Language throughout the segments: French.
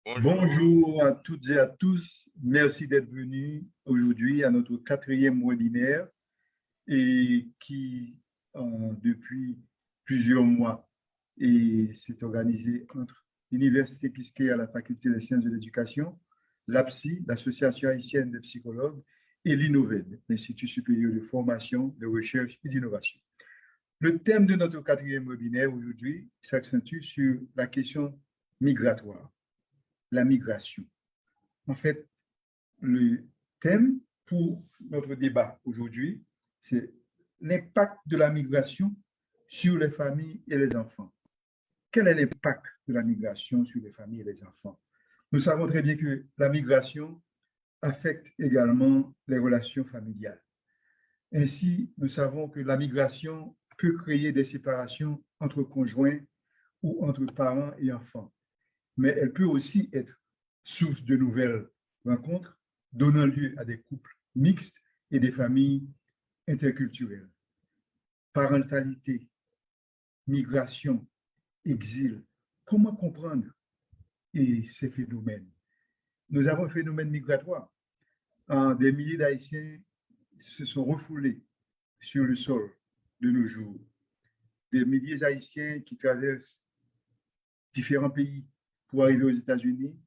Bonjour. Bonjour à toutes et à tous. Merci d'être venus aujourd'hui à notre 4e webinaire et qui, depuis plusieurs mois, s'est organisé entre l'Université Kiskeya à la Faculté des sciences de l'éducation, l'APSI, l'Association haïtienne des psychologues, et l'INOVED, l'Institut supérieur de formation, de recherche et d'innovation. Le thème de notre 4e webinaire aujourd'hui s'accentue sur la question migratoire, la migration. En fait, le thème pour notre débat aujourd'hui, c'est l'impact de la migration sur les familles et les enfants. Quel est l'impact de la migration sur les familles et les enfants? Nous savons très bien que la migration affecte également les relations familiales. Ainsi, nous savons que la migration peut créer des séparations entre conjoints ou entre parents et enfants, mais elle peut aussi être source de nouvelles rencontres, donnant lieu à des couples mixtes et des familles interculturelles. Parentalité, migration, exil, comment comprendre ces phénomènes? Nous avons un phénomène migratoire. Des milliers d'Haïtiens se sont refoulés sur le sol de nos jours. Des milliers d'Haïtiens qui traversent différents pays pour arriver aux États-Unis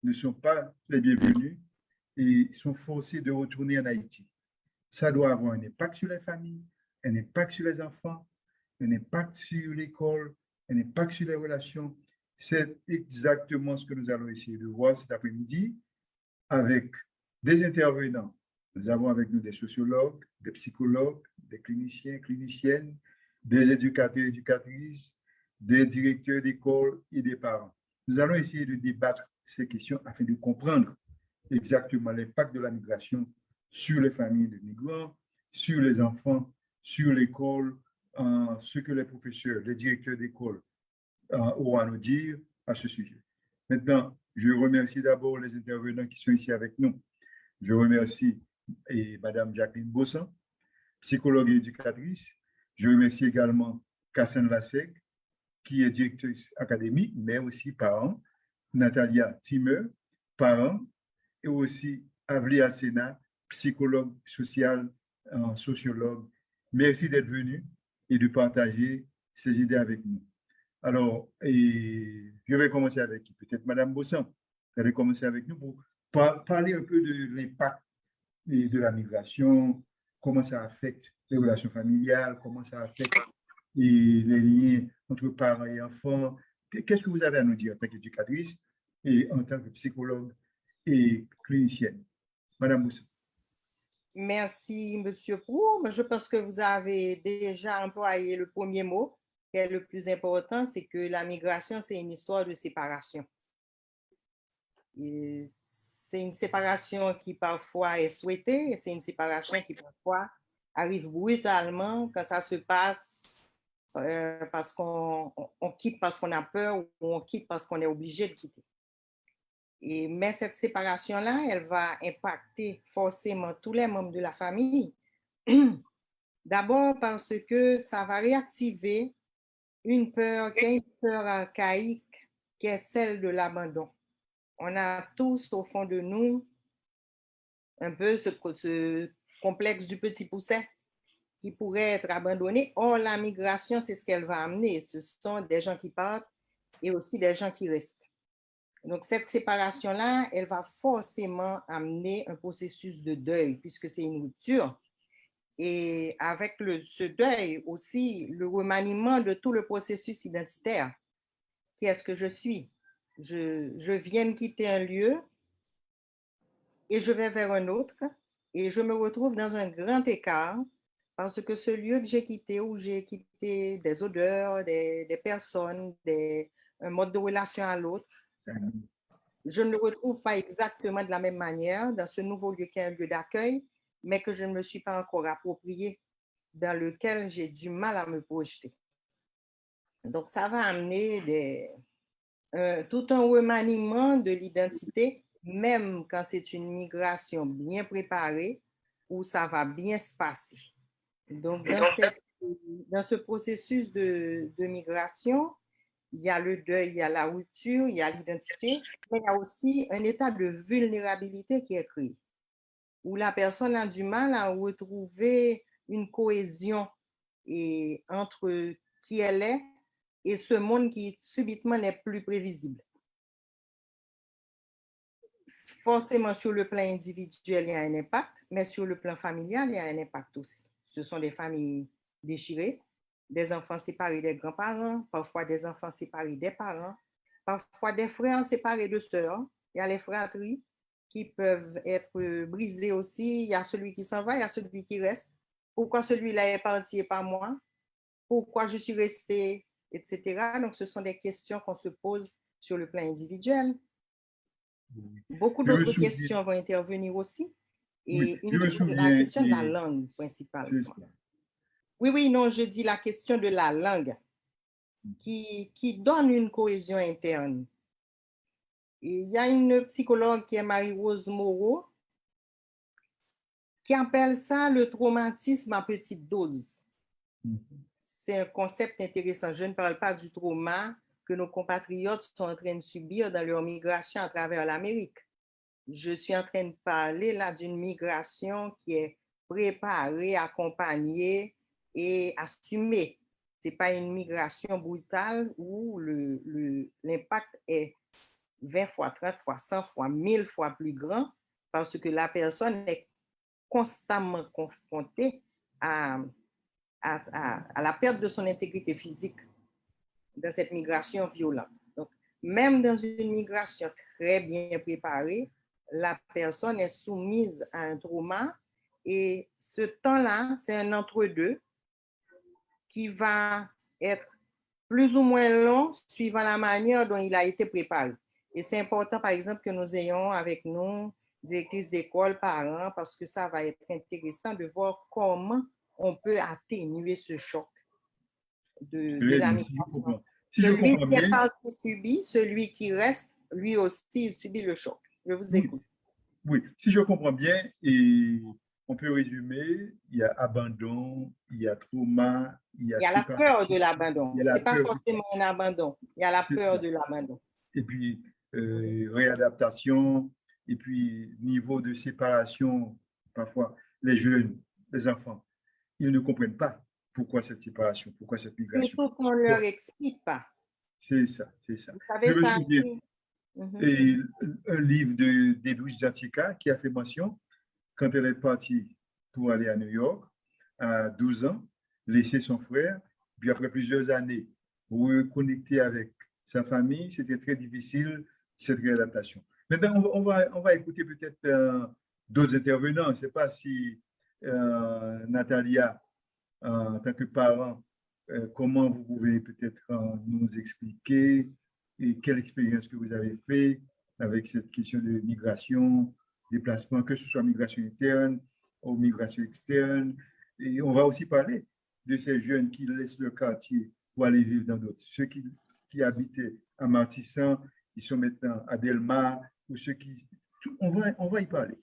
ne sont pas les bienvenus et sont forcés de retourner en Haïti. Ça doit avoir un impact sur les familles, un impact sur les enfants, un impact sur l'école, un impact sur les relations. C'est exactement ce que nous allons essayer de voir cet après-midi avec des intervenants. Nous avons avec nous des sociologues, des psychologues, des cliniciens, cliniciennes, des éducateurs, éducatrices, des directeurs d'école et des parents. Nous allons essayer de débattre ces questions afin de comprendre exactement l'impact de la migration sur les familles de migrants, sur les enfants, sur l'école, ce que les professeurs, les directeurs d'école auront à nous dire à ce sujet. Maintenant, je remercie d'abord les intervenants qui sont ici avec nous. Je remercie Madame Jacqueline Bossan, psychologue et éducatrice. Je remercie également Kassane Lasek, qui est directrice académique, mais aussi parent. Natalia Timmer, parent, et aussi Avli Alsena, psychologue social, sociologue. Merci d'être venu et de partager ces idées avec nous. Alors, je vais commencer avec peut-être Madame Bossan. Vous allez commencer avec nous pour parler un peu de l'impact de la migration, comment ça affecte les relations familiales, comment ça affecte les liens entre parents et enfants. Qu'est-ce que vous avez à nous dire en tant qu'éducatrice et en tant que psychologue et clinicienne? Madame Bossan. Merci, Monsieur Proulx. Je pense que vous avez déjà employé le premier mot, qui est le plus important, c'est que la migration, c'est une histoire de séparation. C'est une séparation qui parfois est souhaitée, et c'est une séparation qui parfois arrive brutalement quand ça se passe parce qu'on quitte parce qu'on a peur ou on quitte parce qu'on est obligé de quitter. Mais cette séparation-là, elle va impacter forcément tous les membres de la famille. D'abord parce que ça va réactiver une peur qui est une peur archaïque, qui est celle de l'abandon. On a tous au fond de nous un peu ce complexe du petit poussin qui pourrait être abandonné. Or, la migration, c'est ce qu'elle va amener. Ce sont des gens qui partent et aussi des gens qui restent. Donc, cette séparation-là, elle va forcément amener un processus de deuil puisque c'est une rupture. Et avec ce deuil aussi, le remaniement de tout le processus identitaire. Qui est-ce que je suis? Je viens de quitter un lieu et je vais vers un autre et je me retrouve dans un grand écart parce que ce lieu que j'ai quitté, où j'ai quitté des odeurs, des personnes, un mode de relation à l'autre, je ne le retrouve pas exactement de la même manière dans ce nouveau lieu qui est un lieu d'accueil, mais que je ne me suis pas encore approprié, dans lequel j'ai du mal à me projeter. Donc, ça va amener tout un remaniement de l'identité, même quand c'est une migration bien préparée, où ça va bien se passer. Donc, dans ce processus de migration, il y a le deuil, il y a la rupture, il y a l'identité, mais il y a aussi un état de vulnérabilité qui est créé, où la personne a du mal à retrouver une cohésion entre qui elle est et ce monde qui subitement n'est plus prévisible. Forcément, sur le plan individuel, il y a un impact, mais sur le plan familial, il y a un impact aussi. Ce sont des familles déchirées, des enfants séparés des grands-parents, parfois des enfants séparés des parents, parfois des frères séparés de sœurs. Il y a les fratries qui peuvent être brisées aussi. Il y a celui qui s'en va, il y a celui qui reste. Pourquoi celui-là est parti et pas moi? Pourquoi je suis restée, etc. Donc, ce sont des questions qu'on se pose sur le plan individuel. Beaucoup d'autres questions vont intervenir aussi. Et la question de la langue, principalement. Oui, non, je dis la question de la langue qui donne une cohésion interne. Et il y a une psychologue qui est Marie-Rose Moreau qui appelle ça le traumatisme à petite dose. C'est un concept intéressant. Je ne parle pas du trauma que nos compatriotes sont en train de subir dans leur migration à travers l'Amérique. Je suis en train de parler là d'une migration qui est préparée, accompagnée et assumée. Ce n'est pas une migration brutale où l'impact est 20 fois, 30 fois, 100 fois, 1000 fois plus grand parce que la personne est constamment confrontée à la perte de son intégrité physique dans cette migration violente. Donc, même dans une migration très bien préparée, la personne est soumise à un trauma et ce temps-là, c'est un entre-deux qui va être plus ou moins long suivant la manière dont il a été préparé. Et c'est important, par exemple, que nous ayons avec nous directrices d'école, parents, parce que ça va être intéressant de voir comment on peut atténuer ce choc de la migration. Celui qui est parti subit, celui qui reste, lui aussi, subit le choc. Je vous écoute. Oui, si je comprends bien, et on peut résumer, il y a abandon, il y a trauma, il y a la peur de l'abandon. Ce n'est pas forcément un abandon, il y a la peur de l'abandon. Et puis, réadaptation, et puis niveau de séparation, parfois les jeunes, les enfants, ils ne comprennent pas pourquoi cette séparation, pourquoi cette migration. Surtout qu'on ne leur explique pas. C'est ça, c'est ça. Vous savez, je me souviens, et un livre d'Edwidge Jatika qui a fait mention, quand elle est partie pour aller à New York, à 12 ans, laisser son frère, puis après plusieurs années, reconnecter avec sa famille, c'était très difficile, cette réadaptation. Maintenant, on va écouter peut-être d'autres intervenants. Je ne sais pas si Natalia, en tant que parent, comment vous pouvez peut-être nous expliquer et quelle expérience que vous avez fait avec cette question de migration, déplacement, que ce soit migration interne ou migration externe. Et on va aussi parler de ces jeunes qui laissent le quartier pour aller vivre dans d'autres. Ceux qui habitaient à Martissan, ils sont maintenant à Delmar, ou ceux qui... On va y parler.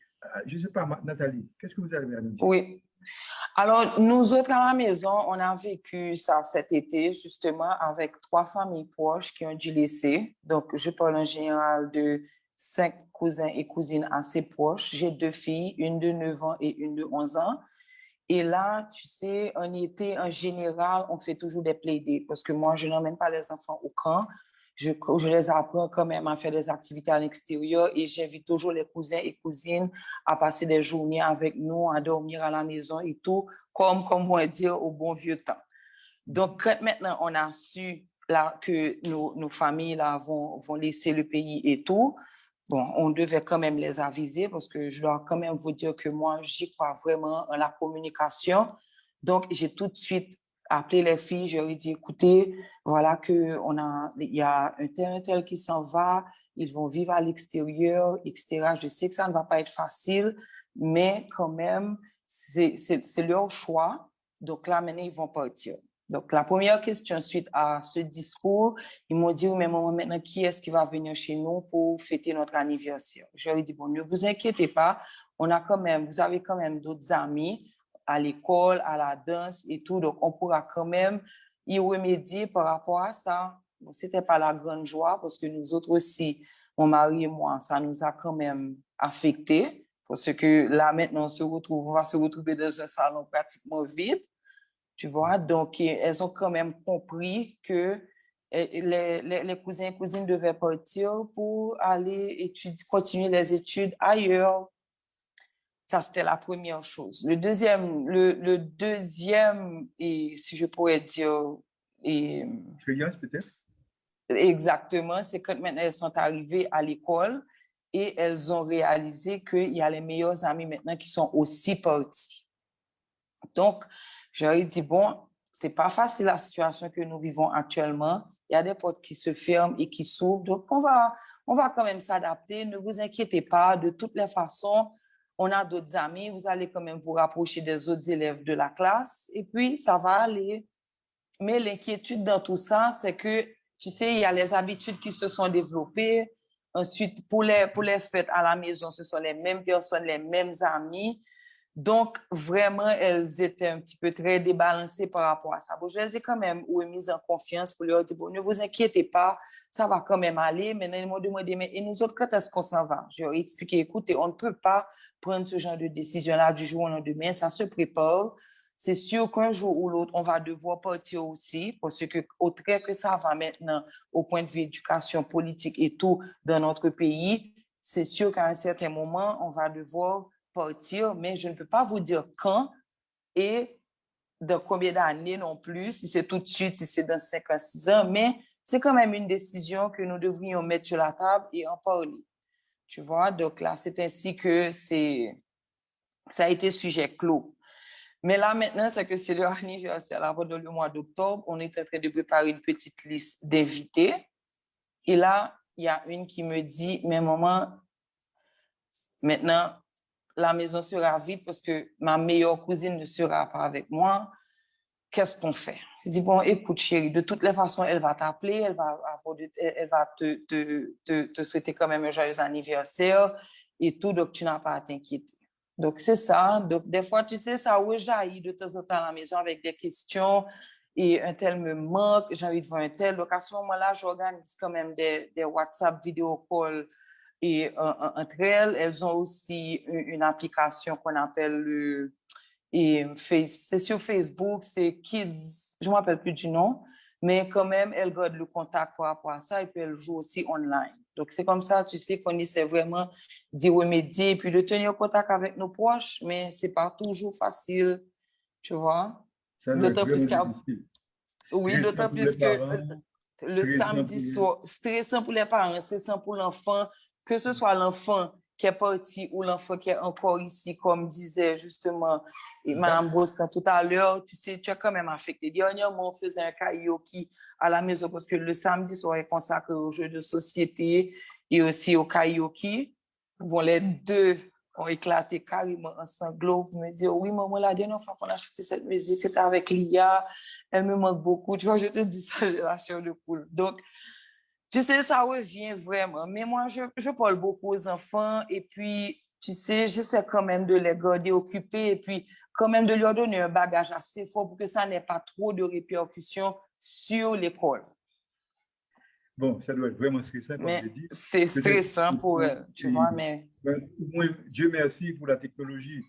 Je ne sais pas, Nathalie, qu'est-ce que vous avez à nous dire? Oui. Alors, nous autres à la maison, on a vécu ça cet été, justement, avec 3 familles proches qui ont dû laisser. Donc, je parle en général de 5 cousins et cousines assez proches. J'ai 2 filles, une de 9 ans et une de 11 ans. Et là, tu sais, en été, en général, on fait toujours des playdates parce que moi, je n'emmène pas les enfants au camp. Je les apprends quand même à faire des activités à l'extérieur et j'invite toujours les cousins et cousines à passer des journées avec nous, à dormir à la maison et tout, comme on va dire, au bon vieux temps. Donc, quand maintenant, on a su là, que nos familles là, vont laisser le pays et tout, bon, on devait quand même les aviser parce que je dois quand même vous dire que moi, j'y crois vraiment en la communication. Donc, j'ai tout de suite appelé les filles, je leur ai dit, écoutez, voilà il y a un tel qui s'en va, ils vont vivre à l'extérieur, etc. Je sais que ça ne va pas être facile, mais quand même, c'est leur choix. Donc là, maintenant, ils vont partir. Donc, la première question suite à ce discours, ils m'ont dit, oui, mais maman, maintenant, qui est-ce qui va venir chez nous pour fêter notre anniversaire? Je leur ai dit, bon, ne vous inquiétez pas, vous avez quand même d'autres amis à l'école, à la danse et tout, donc on pourra quand même y remédier par rapport à ça. Bon, c'était pas la grande joie parce que nous autres aussi, mon mari et moi, ça nous a quand même affectés parce que là, maintenant, on va se retrouver dans un salon pratiquement vide, tu vois. Donc, elles ont quand même compris que les cousins et cousines devaient partir pour aller continuer les études ailleurs. Ça, c'était la première chose. Le deuxième, et si je pourrais dire, et, Expérience peut-être? exactement, c'est quand maintenant elles sont arrivées à l'école et elles ont réalisé qu'il y a les meilleurs amis maintenant qui sont aussi partis. Donc, j'aurais dit, bon, c'est pas facile la situation que nous vivons actuellement. Il y a des portes qui se ferment et qui s'ouvrent. Donc, on va quand même s'adapter. Ne vous inquiétez pas. De toutes les façons, on a d'autres amis. Vous allez quand même vous rapprocher des autres élèves de la classe. Et puis, ça va aller. Mais l'inquiétude dans tout ça, c'est que, tu sais, il y a les habitudes qui se sont développées. Ensuite, pour les fêtes à la maison, ce sont les mêmes personnes, les mêmes amis. Donc, vraiment, elles étaient un petit peu très débalancées par rapport à ça. Bon, je les ai quand même remises en confiance pour leur dire, bon, ne vous inquiétez pas, ça va quand même aller. Maintenant, ils m'ont demandé, mais et nous autres, quand est-ce qu'on s'en va? Je leur ai expliqué, écoutez, on ne peut pas prendre ce genre de décision-là du jour au lendemain, ça se prépare. C'est sûr qu'un jour ou l'autre, on va devoir partir aussi, parce que au trait que ça va maintenant, au point de vue éducation politique et tout, dans notre pays, c'est sûr qu'à un certain moment, on va devoir partir, mais je ne peux pas vous dire quand et dans combien d'années non plus, si c'est tout de suite, si c'est dans 5 à 6 ans, mais c'est quand même une décision que nous devrions mettre sur la table et en parler. Tu vois, donc là, c'est ainsi que ça a été sujet clos. Mais là, maintenant, c'est que c'est leur anniversaire. Là, pendant le mois d'octobre, on est en train de préparer une petite liste d'invités. Et là, il y a une qui me dit, mais maman, maintenant, la maison sera vide parce que ma meilleure cousine ne sera pas avec moi. Qu'est-ce qu'on fait? Je dis, bon, écoute, chérie, de toutes les façons, elle va t'appeler, elle va te souhaiter quand même un joyeux anniversaire et tout, donc tu n'as pas à t'inquiéter. Donc, c'est ça. Donc, des fois, tu sais, ça rejaillit de temps en temps à la maison avec des questions et un tel me manque, j'ai envie de voir un tel. Donc, à ce moment-là, j'organise quand même des WhatsApp vidéo calls et entre elles. Elles ont aussi une application qu'on appelle c'est sur Facebook, c'est Kids, je ne me rappelle plus du nom, mais quand même, elles gardent le contact par rapport à ça et puis elles jouent aussi online. Donc, c'est comme ça, tu sais, qu'on essaie vraiment d'y remédier et puis de tenir contact avec nos proches, mais ce n'est pas toujours facile, tu vois. Ça doit être D'autant plus vraiment difficile. oui, Stressant d'autant pour les plus que parents, le stressant samedi pour soir, stressant pour les parents, stressant pour l'enfant, que ce soit l'enfant qui est parti ou l'enfant qui est encore ici, comme disait justement Mme Bossan tout à l'heure, tu sais, tu es quand même affecté. Dernièrement, on faisait un karaoke à la maison parce que le samedi soir est consacré aux jeux de société et aussi au karaoke. Bon, les deux ont éclaté carrément en sanglots. Je me dis, oui, maman, la dernière fois qu'on a acheté cette musique, c'était avec Lia. Elle me manque beaucoup. Tu vois, je te dis ça, j'ai la chair de poule. Donc, tu sais, ça revient vraiment. Mais moi, je parle beaucoup aux enfants et puis, tu sais, j'essaie quand même de les garder occupés et puis quand même de leur donner un bagage assez fort pour que ça n'ait pas trop de répercussions sur l'école. Bon, ça doit être vraiment stressant, comme je Mais dis. c'est stressant pour elles, tu vois, mais... Dieu merci pour la technologie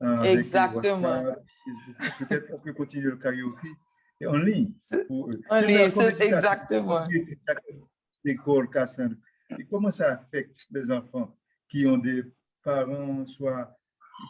avec Exactement. WhatsApp, Facebook. Peut-être on peut continuer le karaoke en ligne pour eux. Exactement. L'école, Cassandre. Et comment ça affecte les enfants qui ont des parents, soit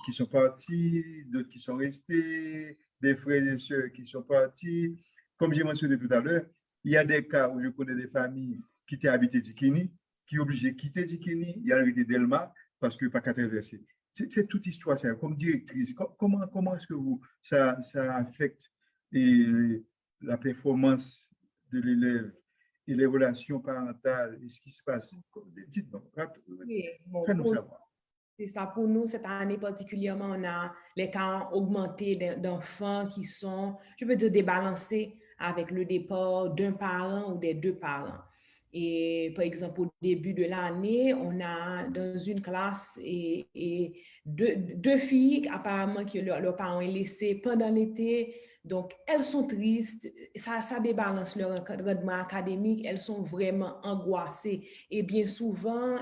qui sont partis, d'autres qui sont restés, des frères et sœurs qui sont partis. Comme j'ai mentionné tout à l'heure, il y a des cas où je connais des familles qui étaient habitées Dikini, qui sont obligées de quitter Dikini, il y a l'arrêté Delma parce que pas qu'à traverser. C'est toute histoire, ça. Comme directrice, comment est-ce que ça affecte la performance de l'élève et les relations parentales et ce qui se passe? Dites-nous, faites-nous savoir. C'est ça, pour nous, cette année particulièrement, on a les cas augmentés d'enfants qui sont, je peux dire, débalancés avec le départ d'un parent ou des deux parents. Et par exemple, au début de l'année, on a dans une classe deux filles apparemment que leurs parents ont laissées pendant l'été. Donc, elles sont tristes, ça débalance leur rendement académique, elles sont vraiment angoissées. Et bien souvent,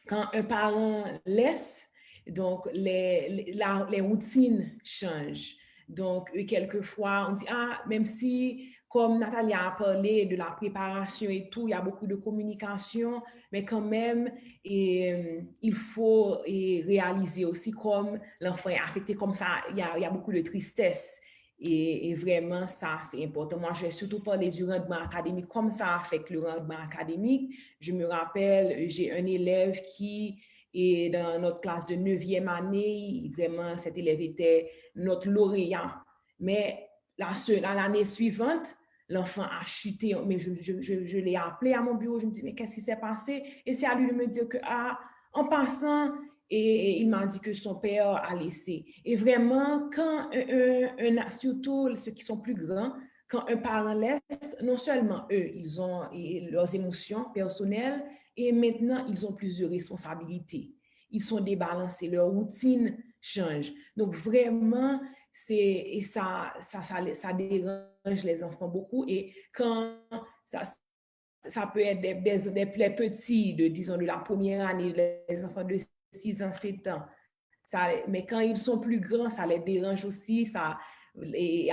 quand un parent laisse, donc les routines changent. Donc, quelquefois, on dit, même si, comme Nathalie a parlé de la préparation et tout, il y a beaucoup de communication, mais quand même, il faut réaliser aussi comme l'enfant est affecté comme ça, il y a beaucoup de tristesse. Et vraiment, ça, c'est important. Moi, je vais surtout parler du rendement académique, comme ça affecte le rendement académique. Je me rappelle, j'ai un élève qui est dans notre classe de 9e année. Vraiment, cet élève était notre lauréat. Mais l'année suivante, l'enfant a chuté. Mais je l'ai appelé à mon bureau. Je me dis, mais qu'est-ce qui s'est passé? Et c'est à lui de me dire que, en passant, et il m'a dit que son père a laissé. Et vraiment, quand surtout ceux qui sont plus grands, quand un parent laisse, non seulement eux, ils ont leurs émotions personnelles, et maintenant, ils ont plus de responsabilités. Ils sont débalancés, leur routine change. Donc, vraiment, ça dérange les enfants beaucoup. Et quand ça peut être des petits, disons, de la première année, les enfants de 6 ans, 7 ans. Mais quand ils sont plus grands, ça les dérange aussi.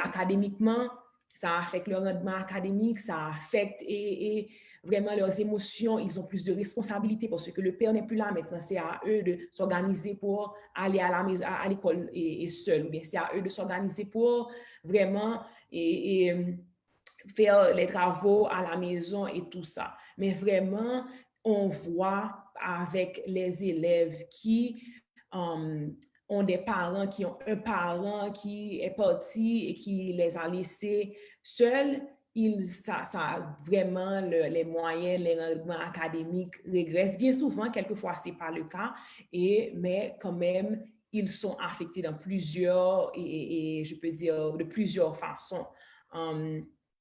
Académiquement, ça affecte leur rendement académique, ça affecte et vraiment leurs émotions. Ils ont plus de responsabilités parce que le père n'est plus là maintenant. C'est à eux de s'organiser pour aller à l'école et seul. Ou bien c'est à eux de s'organiser pour vraiment faire les travaux à la maison et tout ça. Mais vraiment, on voit avec les élèves qui ont des parents, qui ont un parent qui est parti et qui les a laissés seuls, ça vraiment, les moyens, les rendements académiques régressent. Bien souvent, quelquefois, ce n'est pas le cas, mais quand même, ils sont affectés dans plusieurs, et je peux dire, de plusieurs façons.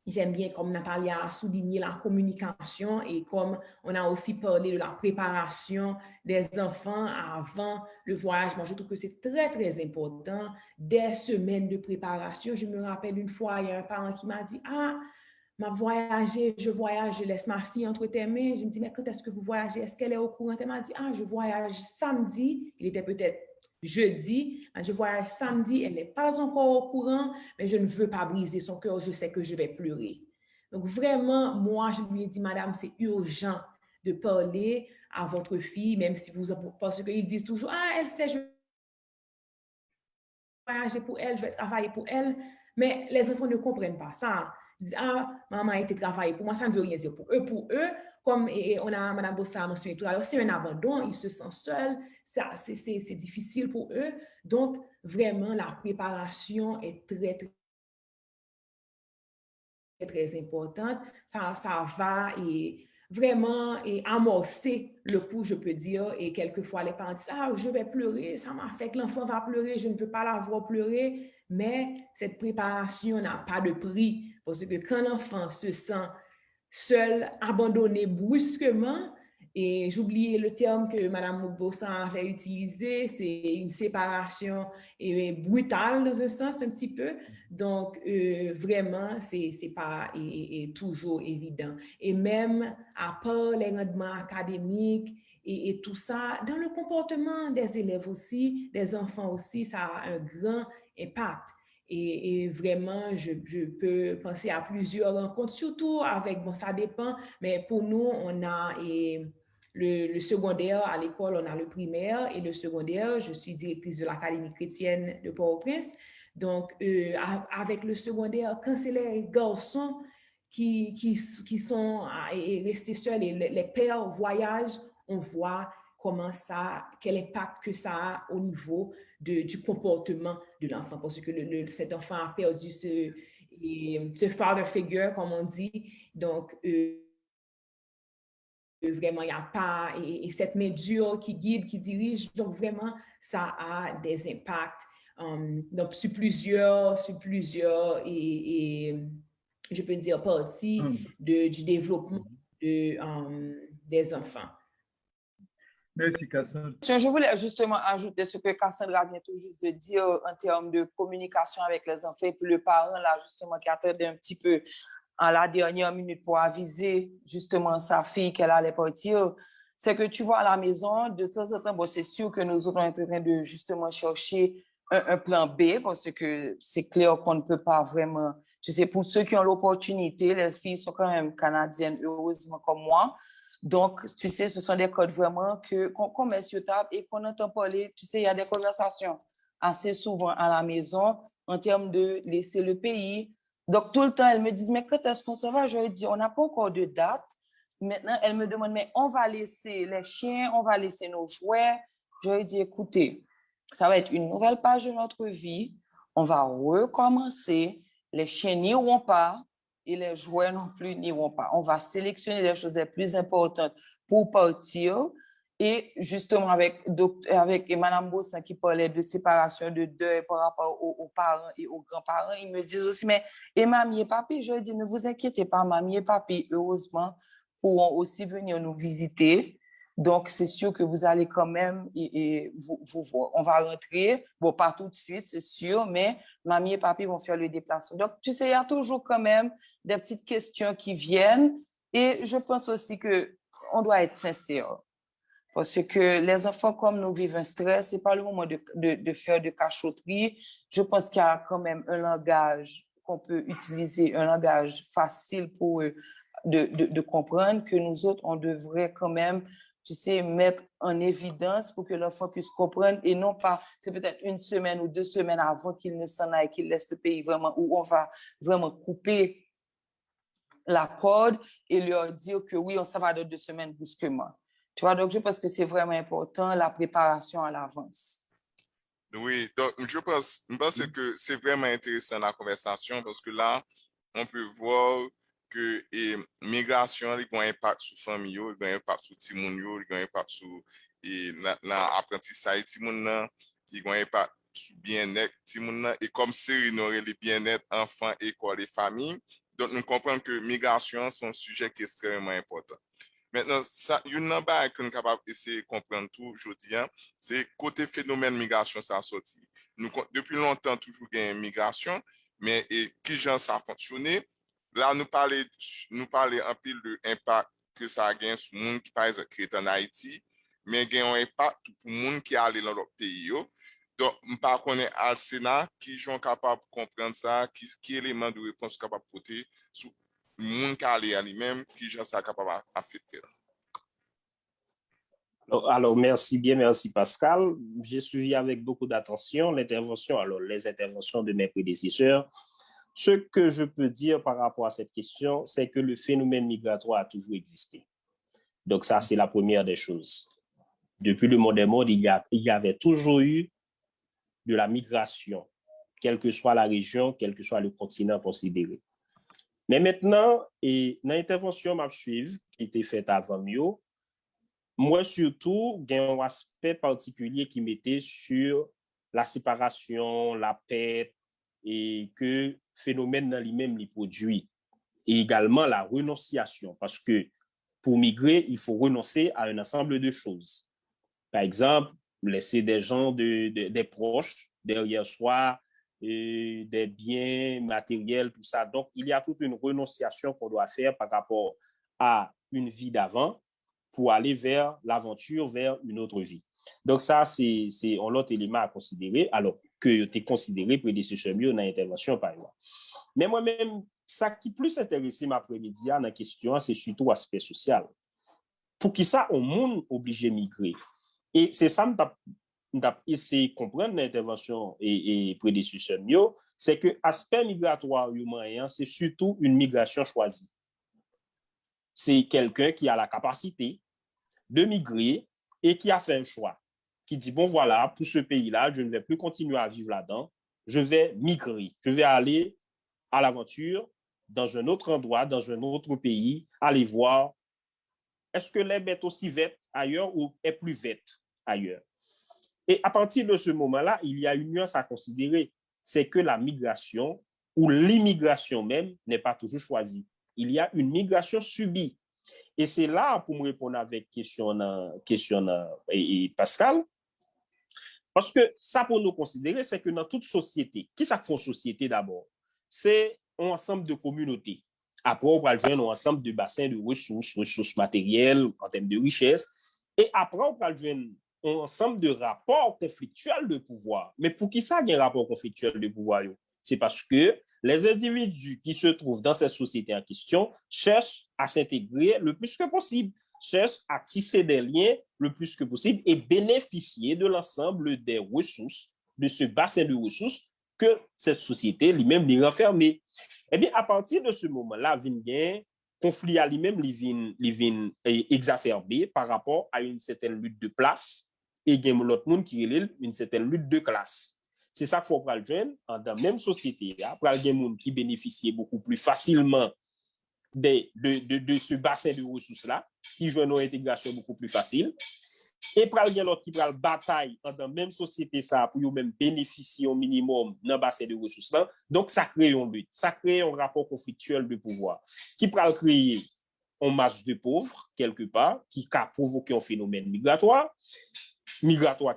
J'aime bien comme Nathalie a souligné la communication et comme on a aussi parlé de la préparation des enfants avant le voyage. Moi, je trouve que c'est très, très important. Des semaines de préparation. Je me rappelle une fois, il y a un parent qui m'a dit, je voyage, je laisse ma fille entre tes mains. Je me dis, mais quand est-ce que vous voyagez? Est-ce qu'elle est au courant? Elle m'a dit, je voyage samedi. Il était peut-être jeudi, je voyage samedi, elle n'est pas encore au courant, mais je ne veux pas briser son cœur, je sais que je vais pleurer. Donc vraiment, moi, je lui ai dit, madame, c'est urgent de parler à votre fille, même si vous, parce qu'ils disent toujours, elle sait, je vais voyager pour elle, je vais travailler pour elle, mais les enfants ne comprennent pas ça. Ils disent, maman a été travailler pour moi, ça ne veut rien dire pour eux, comme on a Mme Bossa mentionné tout à l'heure, c'est un abandon, ils se sentent seuls, c'est difficile pour eux. Donc, vraiment, la préparation est très, très, très importante. Ça va vraiment amorcer le coup, je peux dire. Et quelquefois, les parents disent, je vais pleurer, ça m'affecte, l'enfant va pleurer, je ne peux pas la voir pleurer. Mais cette préparation n'a pas de prix parce que quand l'enfant se sent seul, abandonné brusquement, et j'oubliais le terme que Mme Bossan avait utilisé, c'est une séparation brutale dans un sens un petit peu. Donc, vraiment, c'est pas toujours évident. Et même à part les rendements académiques et tout ça, dans le comportement des élèves aussi, des enfants aussi, ça a un grand impact. Et vraiment, je peux penser à plusieurs rencontres, surtout avec, ça dépend, mais pour nous, on a le secondaire à l'école, on a le primaire et le secondaire. Je suis directrice de l'Académie chrétienne de Port-au-Prince. Donc, avec le secondaire, quand c'est les garçons qui sont restés seuls et les pères voyagent, on voit quel impact que ça a au niveau du comportement de l'enfant, parce que cet enfant a perdu ce father figure, comme on dit. Donc, vraiment, il n'y a pas cette main dure qui guide, qui dirige. Donc, vraiment, ça a des impacts donc, sur plusieurs et je peux dire partie du développement des enfants. Merci, Cassandra. Je voulais justement ajouter ce que Cassandra vient tout juste de dire en termes de communication avec les enfants et puis le parent là justement qui attendait un petit peu en la dernière minute pour aviser justement sa fille qu'elle allait partir. C'est que tu vois à la maison, de temps en temps, bon, c'est sûr que nous autres, on est en train de justement chercher un plan B parce que c'est clair qu'on ne peut pas vraiment, tu sais, pour ceux qui ont l'opportunité, les filles sont quand même canadiennes, heureusement comme moi. Donc, tu sais, ce sont des codes vraiment qu'on met sur table et qu'on entend parler. Tu sais, il y a des conversations assez souvent à la maison en termes de laisser le pays. Donc, tout le temps, elles me disent, mais quand est-ce qu'on s'en va? Je leur dis, on n'a pas encore de date. Maintenant, elles me demandent, mais on va laisser les chiens, on va laisser nos jouets. Je leur dis, écoutez, ça va être une nouvelle page de notre vie. On va recommencer. Les chiens n'iront pas et les jouets non plus n'iront pas. On va sélectionner les choses les plus importantes pour partir. Et justement, avec Mme Bossan qui parlait de séparation, de deuil par rapport aux parents et aux grands-parents, ils me disent aussi, mais et mamie et papi, je leur dis, ne vous inquiétez pas, mamie et papi, heureusement, pourront aussi venir nous visiter. Donc, c'est sûr que vous allez quand même, vous voir. On va rentrer, bon, pas tout de suite, c'est sûr, mais mamie et papi vont faire le déplacement. Donc, tu sais, il y a toujours quand même des petites questions qui viennent. Et je pense aussi qu'on doit être sincère. Parce que les enfants, comme nous vivons un stress, ce n'est pas le moment de faire de cachotterie. Je pense qu'il y a quand même un langage qu'on peut utiliser, un langage facile pour eux de comprendre, que nous autres, on devrait quand même, tu sais, mettre en évidence pour que l'enfant puisse comprendre et non pas, c'est peut-être 1 semaine ou 2 semaines avant qu'il ne s'en aille, qu'il laisse le pays vraiment, où on va vraiment couper la corde et leur dire que oui, on s'en va dans 2 semaines brusquement. Tu vois, donc je pense que c'est vraiment important, la préparation à l'avance. Oui, donc je pense que c'est vraiment intéressant la conversation parce que là, on peut voir que migration, il y a un impact sur la famille, il y a un impact sur les gens, il y a un impact sur l'apprentissage, il y a un impact sur le bien-être, et comme c'est le bien-être enfants, école et famille, donc nous comprenons que migration, c'est un sujet qui est extrêmement important. Maintenant, il y a une chose que nous sommes capables d'essayer de comprendre tout aujourd'hui, c'est côté phénomène migration, ça a sorti. Nous, depuis longtemps, toujours il y a une migration, mais qui genre ça a fonctionné? Là, nous parlons un peu de l'impact que ça a gagné sur les gens qui, par exemple, qui est en Haïti, mais il y a un impact pour les gens qui sont allés dans d'autres pays. Donc, je ne sais pas à le Sénat qui sont capables de comprendre ça, qui élément de réponse capable de porter sur les gens qui sont allés à lui-même, qui sont capables d'affecter. Alors, merci bien, merci Pascal. J'ai suivi avec beaucoup d'attention les interventions de mes prédécesseurs. Ce que je peux dire par rapport à cette question, c'est que le phénomène migratoire a toujours existé. Donc ça, c'est la première des choses. Depuis le monde des mondes, il y avait toujours eu de la migration, quelle que soit la région, quel que soit le continent considéré. Mais maintenant, et dans l'intervention m'a suivre qui était faite avant mieux, moi surtout, il y a un aspect particulier qui mettait sur la séparation, la paix, et que phénomène dans lui-même les produit. Et également la renonciation, parce que pour migrer, il faut renoncer à un ensemble de choses. Par exemple, laisser des gens, des proches derrière soi, des biens matériels, tout ça. Donc, il y a toute une renonciation qu'on doit faire par rapport à une vie d'avant pour aller vers l'aventure, vers une autre vie. Donc, ça, c'est un autre élément à considérer, alors que tu es considéré prédécesseur mieux dans l'intervention, par exemple. Mais moi-même, ça qui plus intéressé m'après-midi dans la question, c'est surtout l'aspect social. Pour qui ça, on monde obligé de migrer. Et c'est ça que j'ai essayé de comprendre dans l'intervention et prédécesseur mieux, c'est que l'aspect migratoire humain, c'est surtout une migration choisie. C'est quelqu'un qui a la capacité de migrer et qui a fait un choix, qui dit, bon voilà, pour ce pays-là, je ne vais plus continuer à vivre là-dedans, je vais migrer, je vais aller à l'aventure dans un autre endroit, dans un autre pays, aller voir, est-ce que l'herbe est aussi verte ailleurs ou est plus verte ailleurs? Et à partir de ce moment-là, il y a une nuance à considérer, c'est que la migration ou l'immigration même n'est pas toujours choisie. Il y a une migration subie. Et c'est là, pour me répondre avec question et Pascal, parce que ça, pour nous considérer, c'est que dans toute société, qui ça fait une société d'abord? C'est un ensemble de communautés. Après, on va joindre un ensemble de bassins de ressources matérielles en termes de richesse. Et après, on va joindre un ensemble de rapports conflictuels de pouvoir. Mais pour qui ça, il y a un rapport conflictuel de pouvoir? C'est parce que les individus qui se trouvent dans cette société en question cherchent à s'intégrer le plus que possible, cherchent à tisser des liens le plus que possible et bénéficier de l'ensemble des ressources, de ce bassin de ressources que cette société lui-même lui renfermée. Eh bien, à partir de ce moment-là, le conflit à lui-même vient exacerbé par rapport à une certaine lutte de place et il y a l'autre monde qui relève une certaine lutte de classe. C'est ça qu'il faut prendre dans la même société. Après, il y a des gens qui bénéficient beaucoup plus facilement de ce bassin de ressources-là, qui jouent une intégration beaucoup plus facile. Et après, il y a l'autre qui prend la bataille dans la même société ça, pour eux-mêmes bénéficier au minimum dans le bassin de ressources-là. Donc, ça crée un but, ça crée un rapport conflictuel de pouvoir qui prend créer une masse de pauvres, quelque part, qui a provoqué un phénomène migratoire qui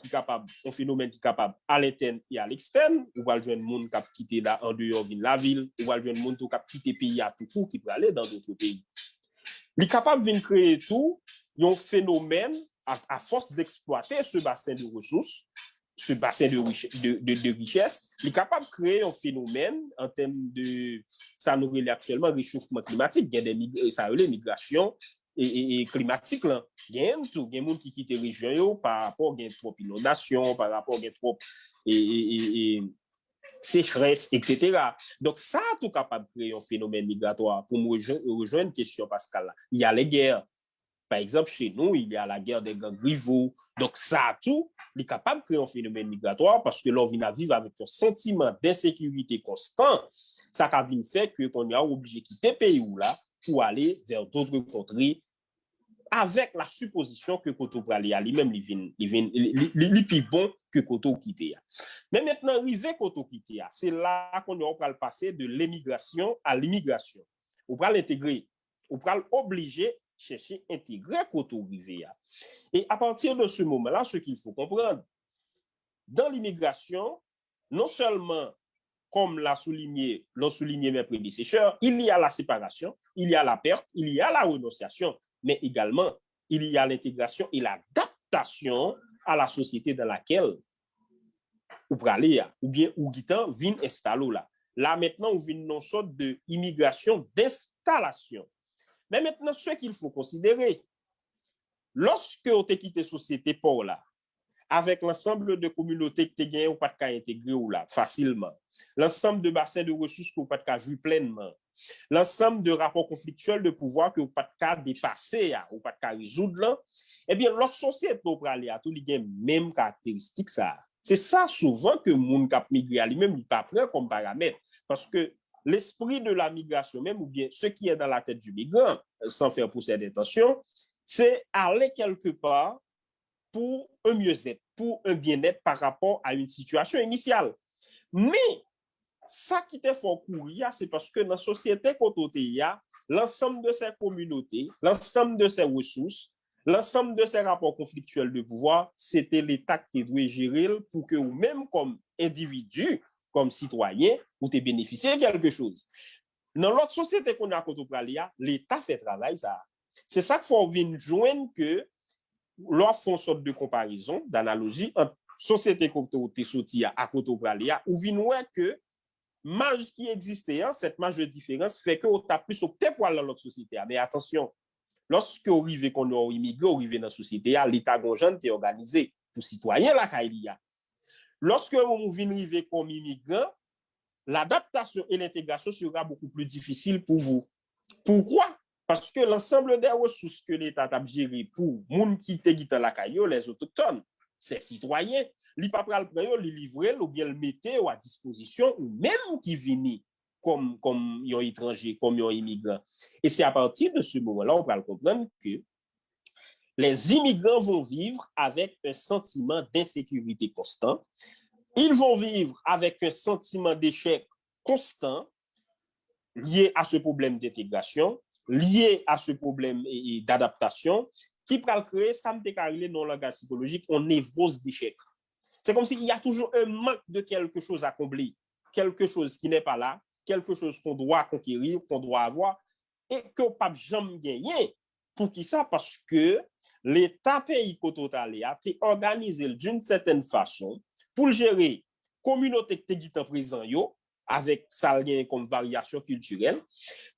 est capable, un phénomène qui est capable à l'interne et à l'externe. Ou va le jeune monde qui a quitté là en dehors de la ville, ou va le jeune monde qui a quitté le pays à tout coup, qui peut aller dans d'autres pays. Il est capable de créer tout, un phénomène à force d'exploiter ce bassin de ressources, ce bassin de richesse, il est capable de créer un phénomène en termes de, ça nous relève actuellement, réchauffement climatique, il y a des migrations et climatique là, il y a tout, il y a des gens qui quittent les régions par rapport à trop inondation, par rapport à trop sécheresse, etc. Donc ça tout capable de créer un phénomène migratoire. Pour me rejoindre une question Pascal là, il y a les guerres. Par exemple, chez nous, il y a la guerre des gangs rivaux. Donc ça tout, il est capable de créer un phénomène migratoire parce que l'on vient à vivre avec un sentiment d'insécurité constant. Ça a fait qu'on est obligé de quitter le pays là pour aller vers d'autres contrées avec la supposition que Koto Prali a lui-même il plus bon que Koto Kité. Mais maintenant, arrivé Koto Kité, c'est là qu'on va passer de l'émigration à l'immigration. On va l'intégrer, on va l'obliger chercher à intégrer Koto Rivé. Et à partir de ce moment-là, ce qu'il faut comprendre, dans l'immigration, non seulement comme l'ont souligné mes prédécesseurs, il y a la séparation, il y a la perte, il y a la renonciation, mais également, il y a l'intégration et l'adaptation à la société dans laquelle ou praler, ou bien ou guitan vient installer là. Là, maintenant, on vient une sorte d'immigration d'installation. Mais maintenant, ce qu'il faut considérer, lorsque on a quitté la société pour là, avec l'ensemble de communautés que tu as gagné ou pas de cas intégré ou là, facilement, l'ensemble de bassins de ressources que vous pas de cas jouer pleinement, l'ensemble de rapports conflictuels de pouvoir que vous pas de cas dépasser ou pas de cas résoudre là, eh bien, leur société pour aller à tout les mêmes caractéristiques ça. C'est ça souvent que moun k'ap migrer lui-même il pas prend comme paramètre parce que l'esprit de la migration même ou bien ce qui est dans la tête du migrant sans faire pousser d'intention, c'est aller quelque part pour un mieux-être, pour un bien-être par rapport à une situation initiale. Mais ça qui te fait courir, c'est parce que dans la société côté, l'ensemble de ces communautés, l'ensemble de ces ressources, l'ensemble de ces rapports conflictuels de pouvoir, c'était l'État qui doit gérer pour que vous-même comme individu, comme citoyen, vous te bénéficiez de quelque chose. Dans l'autre société qu'on a à côté, l'État fait travail ça. C'est ça qu'il faut venir joindre que l'on fait une sorte de comparaison, d'analogie entre société côté sorti à côté ou vient que marge qui existait, cette marge de différence fait que on a plus opté pour aller dans l'autre société. Mais attention, lorsque on arrive qu'on a immigré, on arrive dans la société, l'État gonjan est organisé pour citoyens la Kailia. Lorsque on vient arriver comme immigrant, l'adaptation et l'intégration sera beaucoup plus difficile pour vous. Pourquoi? Parce que l'ensemble des ressources que l'État a gérées pour les gens qui sont la Kayo, les autochtones, ces citoyens, ils ne peuvent pas le livrer ou bien le mettre à disposition, ou même qui viennent comme un étranger, comme un immigrant. Et c'est à partir de ce moment-là, on va comprendre que les immigrants vont vivre avec un sentiment d'insécurité constant. Ils vont vivre avec un sentiment d'échec constant lié à ce problème d'intégration. lié à ce problème d'adaptation qui peut créer, ça me déclaré dans le langage psychologique, on névrose d'échec. C'est comme s'il y a toujours un manque de quelque chose à combler, quelque chose qui n'est pas là, quelque chose qu'on doit conquérir, qu'on doit avoir, et que pas jamais gagner. Pour qui ça? Parce que l'État pays total a été organisé d'une certaine façon pour gérer communauté qui est en présent avec ça comme variation culturelle,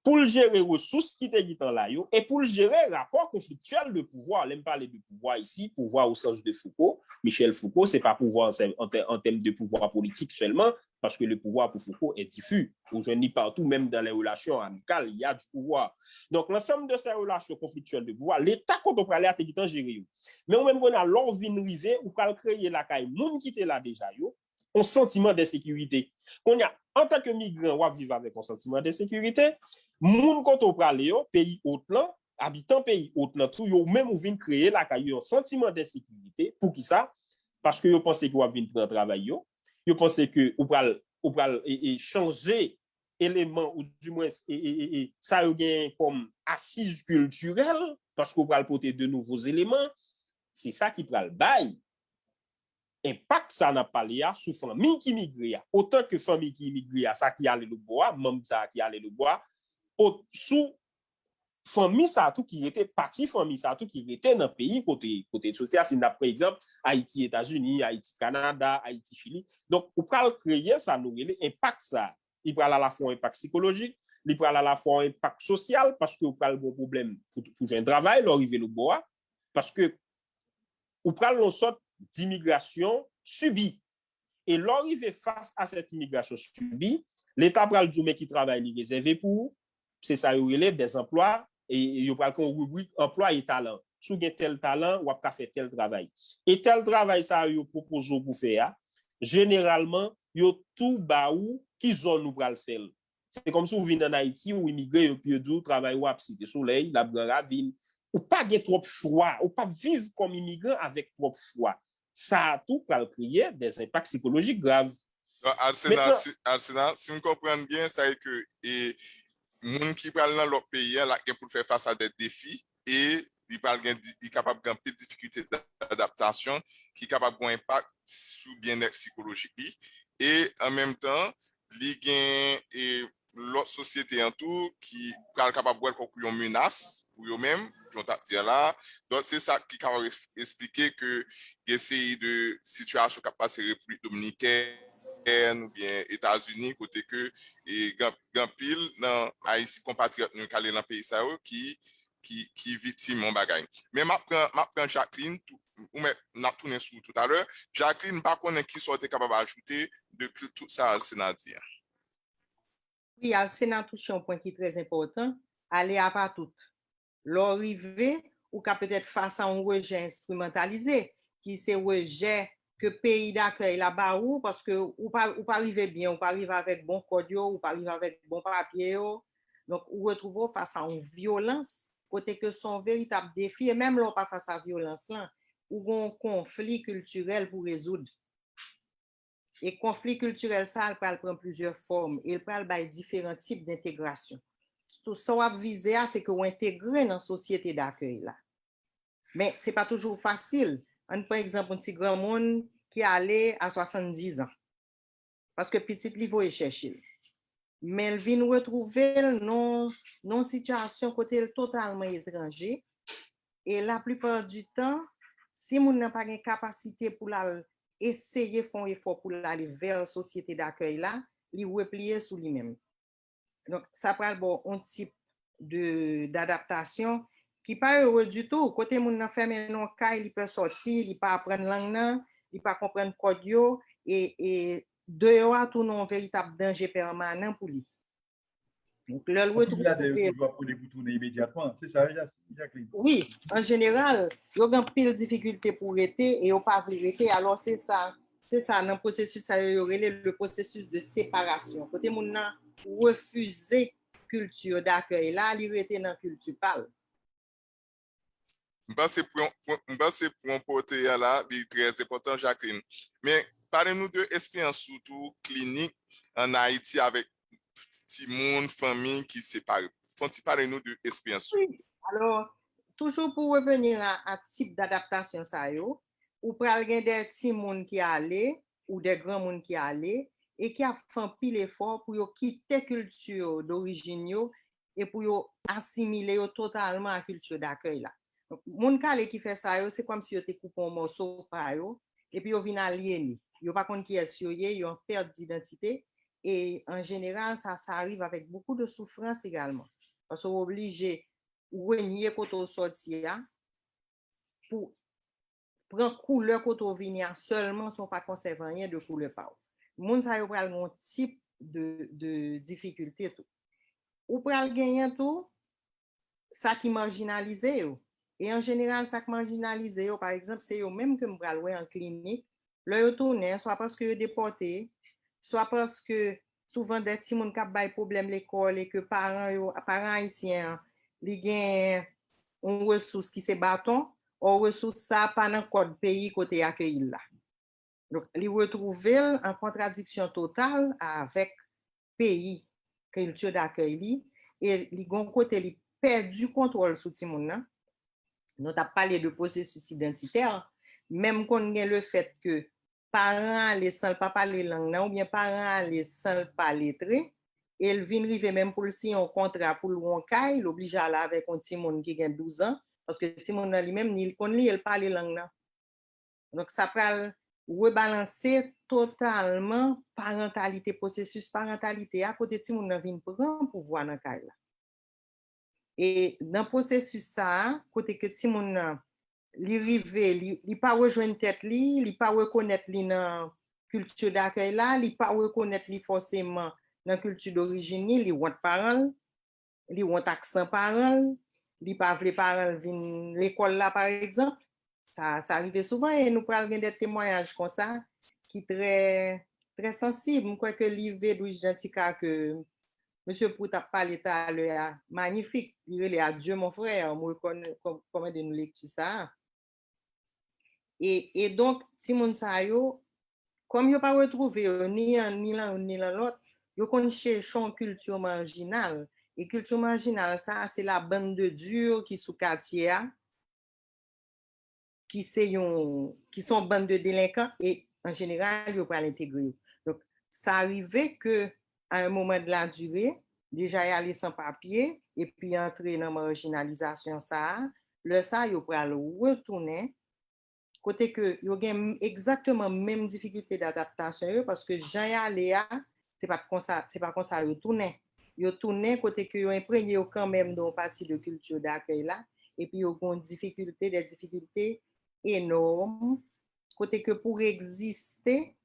pour gérer ressources qui étaient là et pour gérer rapport conflictuel de pouvoir. L'aime parler de pouvoir ici, pouvoir au sens de Foucault. Michel Foucault, c'est pas pouvoir en termes de pouvoir politique seulement, parce que le pouvoir pour Foucault est diffus. Aujourd'hui, partout, même dans les relations amicales, il y a du pouvoir. Donc, l'ensemble de ces relations conflictuelles de pouvoir, l'État, quand on parle à l'État, géré. Mais on même qu'on a l'envie de river ou qu'on créer la caille, moun qui était là déjà, un sentiment d'insécurité. Qu'on y a, en tant que migrant, on vivre avec un sentiment d'insécurité. Moun quand on parle, pays haut-lan, habitants pays haut-lan, tout, yo même ou vient créer la caille, un sentiment d'insécurité. Pour qui ça? Parce que yo pensez qu'on va venir prendre travail, yo pensez que ou pral changer élément ou du moins ça yo gain comme assise culturelle parce qu'on pral porter de nouveaux éléments. C'est ça qui pral bail. Impact ça n'a pas lié sous famille qui migre, autant que famille qui migre, ça qui allait le bois, même ça qui allait le bois, sous famille ça tout qui était partie famille ça tout qui était dans pays côté social, c'est par exemple Haïti, États-Unis, Haïti, Canada, Haïti, Chili. Donc pour créer ça nous impact ça, il prend à la fois un impact psychologique, il prend à la fois un impact social parce que vous parlez bon problème pour un travail, l'arrivée le bois parce que vous parlez une sorte d'immigration subie. Et l'arrivée face à cette immigration subie, l'État prend le domaine qui travaille réservé pour, c'est ça, il y a des emplois, et il y a une rubrique emploi et talent. Si vous avez tel talent, vous avez fait tel travail. Et tel travail, ça, vous propose pour faire, généralement, il y a tout baou qui zone nous le faire. C'est comme si vous venez en Haïti, ou immigrez, au pied d'où, travail ou à Cité Soleil, la Ravine, ou pas de trop choix, ou pas vivre comme immigrant avec trop choix. Ça a tout pour créer des impacts psychologiques graves. Arsena, si on comprend bien, ça est que les gens qui parlent dans leur pays, là, pour faire face à des défis et ils sont capables de des difficultés d'adaptation qui sont capables d'avoir un impact sur le bien-être psychologique. Et en même temps, les gains et l'autre société en tout qui est capable de voir comme une menace pour eux-mêmes, dire là. Donc, c'est ça qui va expliquer que essayer de situation qui passe en République dominicaine ou bien États-Unis, côté que et pile dans Haïti compatriotes nous calé dans pays ça qui victime mon bagage. Mais ma prend Jacqueline ou n'a tourné sur tout à l'heure. Jacqueline pas connaît qui soit capable d'ajouter de tout ça al Sénat dire. Oui, al Sénat touche un point qui est très important, aller à pas tout. L'arrivée ou qu'à peut-être face à un rejet instrumentalisé qui c'est rejet que pays d'accueil là-bas ou parce que ou pas arriver bien, ou pas arriver avec bon code ou pas arriver avec bon papier. Donc ou retrouver face à une violence côté que son véritable défi et même là pas face à violence là ou un conflit culturel pour résoudre. Et conflit culturel ça il prend plusieurs formes, il prend différents types d'intégration. Tout ça à viser c'est que on intégrer dans société d'accueil là. Mais c'est pas toujours facile. On par exemple un petit grand monde qui allait à 70 ans. Parce que petit livre est cherché. Mais il vient retrouver non situation côté totalement étranger et la plupart du temps si moun n'a pas une capacité pour essayer faire un effort pour aller vers la société d'accueil là, il replier sur lui-même. Donc ça prend bon un type d'adaptation qui pas heureux du tout. Côté moun nan fermé non caille, il peut sortir, il pas apprendre langue nan, il pas comprendre code yo et dehors a tout non véritable danger permanent pour lui. Donc le il y a des doit pour tourner immédiatement, c'est ça Jacqueline. Oui, en général, il y a une pile de difficultés pour arrêter et on pas arrêter. Alors c'est ça dans le processus ça le processus de séparation. Côté moun nan refuser culture d'accueil là, il était dans culture parle. C'est pour un porté là, c'est très important, Jacqueline. Mais parlez-nous de expérience surtout clinique en Haïti avec petit monde, famille qui séparent. font-ils parler nous de expérience? Oui, alors, toujours pour revenir à type d'adaptation ça yo, ou pral gen des petits moun qui allé ou des grands moun qui allé et qui a fait pile effort pour yo quitter culture d'origine yo et pour yo assimiler yo totalement à culture d'accueil là. Donc, moun kale qui fait ça yo, c'est comme si yo te coupé un morceau par yo et puis yo vinn aliéné. Yo pas konn qui est yo, yo en perte d'identité et en général ça arrive avec beaucoup de souffrance également. Parce qu'on est obligé de renier quand on sortit pour prendre couleur quand on vient seulement sans pas conserver rien de couleur pas. Moun sa yo pral un type de difficulté tout. Ou pral gagner tout ça qui marginalise yo. Et en général ça qui marginalise yo par exemple c'est yo même que m'pral ouais en clinique, là yo tourner soit parce que yo déporté, soit parce que souvent des petits moun k'ap bay problème l'école et que parents haïtiens li gen une ressource qui se bâton ou ressource ça pas dans code pays côté accueilli là. Donc li retrouver en contradiction totale avec pays culture d'accueil et li gon côté li perdu contrôle sur ti moun nan. Nous t'a parlé de processus identitaire même qu'on gen le fait que parents les sans pas parler langue ou bien parents les sans pas lettré et il vient river même pour si un contrat pour l'on caille l'oblige à aller avec un petit monde qui a 12 ans parce que petit monde lui-même ni il connaît il parle langue là. Donc ça peut rebalancer totalement parentalité processus parentalité à côté petit monde vient prendre pouvoir dans caille là. Et dans processus ça côté que petit monde li rive, li pas rejoindre tête li pas reconnaître li dans culture d'accueil là, li pas reconnaître li forcément dans culture d'origine li want parole, li want accent parole, li pas vle parole vinn l'école là par exemple. Ça arrive souvent et nous pral gen des témoignages comme ça qui très très sensible. Je crois que l'IV d'où identica que Monsieur Prout a parlé tout à l'heure magnifique. Il est adieu mon frère, moi comment de nous lecture ça. Et donc, si moun sa yo, comme yo pas retrouvé ni l'un ni l'autre, yo kon cherche une culture marginale. Et culture marginale, ça, c'est la bande de dur qui sous quartier, qui sont bande de délinquants et en général, yo pas l'intégrer. Donc, ça arrivait que à un moment de la durée, déjà y aller sans papier et puis entrer dans marginalisation ça, le ça yo pral retourner côté que yo gen exactement même difficulté d'adaptation parce que Jean y aller c'est pas comme ça yo tourner côté que yo imprégné quand même dans partie de culture d'accueil là et puis yo gon des difficultés énormes côté que pour exister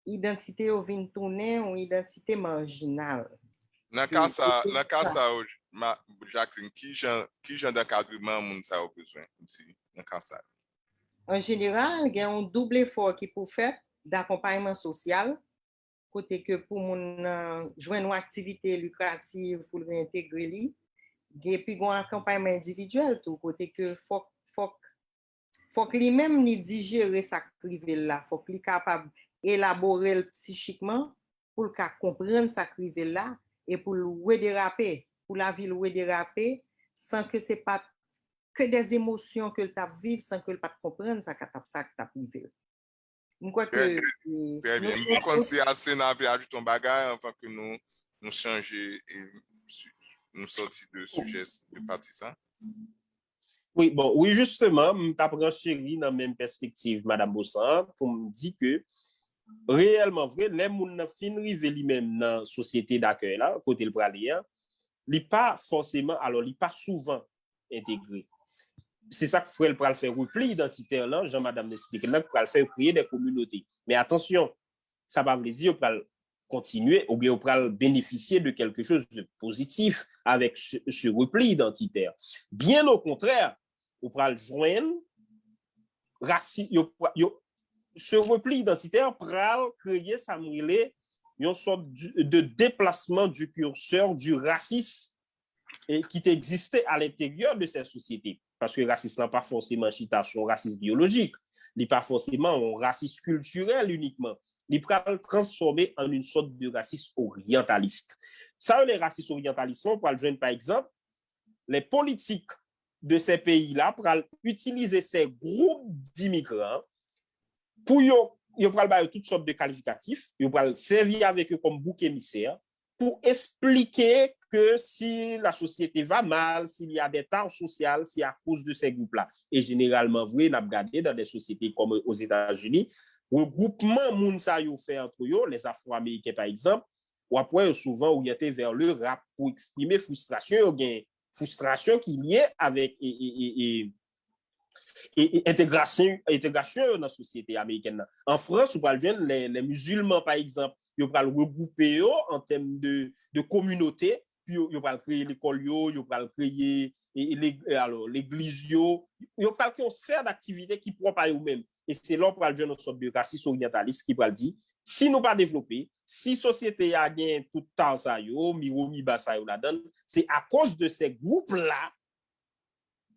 identité yo vinn tourner une identité marginale. Dans cas ça Jacqueline qui genre d'encadrement moun ça a besoin dans cas ça. En général, il y a un double effort qui peut faire d'accompagnement social, côté que pour mon joindre une activité lucrative pour réintégrer li, et puis un accompagnement individuel tout côté que faut que lui-même ni digérer ça privé là, faut qu'il capable élaborer psychiquement pour qu'il comprendre ça privé là et pour le redéraper, pour la vie le redéraper sans que c'est pas que des émotions que tu as vivre sans que le pas comprendre ça que tu as vécu. Je crois que très bien. Nous conseille assez d'ajouter ton bagage afin que nous changer et nous sortir de sujet de partie ça. Oui, bon, oui, justement, je t'apprends chérie dans la même perspective, Madame Bossan, pour me dire que réellement vrai, les gens fin rive lui-même dans la société d'accueil là, côté le pralien, il pas forcément, alors il pas souvent intégré. C'est ça qu'il faut faire repli identitaire là, Jean-Madame l'explique là, pour faire créer des communautés. Mais attention, ça va veut dire qu'on continuer ou bien on va bénéficier de quelque chose de positif avec ce repli identitaire. Bien au contraire, on va joindre ce repli identitaire pour créer ça une sorte de déplacement du curseur du racisme et qui existait à l'intérieur de cette société. Parce que le racisme n'a pas forcément citation racisme biologique. n'est pas forcément un racisme culturel uniquement. Il peut le transformer en une sorte de racisme orientaliste. Ça, les racistes orientalistes, on peut le joindre par exemple, les politiques de ces pays-là pour utiliser ces groupes d'immigrants pour ils prennent toutes sortes de qualificatifs, ils prennent servir avec eux comme bouc émissaire pour expliquer que si la société va mal, s'il y a des tares sociales, c'est à cause de ces groupes-là. Et généralement, vrai, on a regardé dans des sociétés comme aux États-Unis, regroupement moun sa yo fait entre eux, les Afro-Américains par exemple, ou après souvent orienté vers le rap pour exprimer frustration, frustration qui est liée avec et intégration dans la société américaine. En France, vous parlez les musulmans, par exemple, ils parlent regrouper en termes de communauté, puis ils parlent créer l'école, ils parlent créer l'église, ils parlent une sphère d'activité qui propre à eux-mêmes. Et c'est là qu'on parle d'une sorte de racisme orientaliste qui va dire, si nous pas développer, si la société a gagné tout le temps ça, c'est à cause de ces groupes-là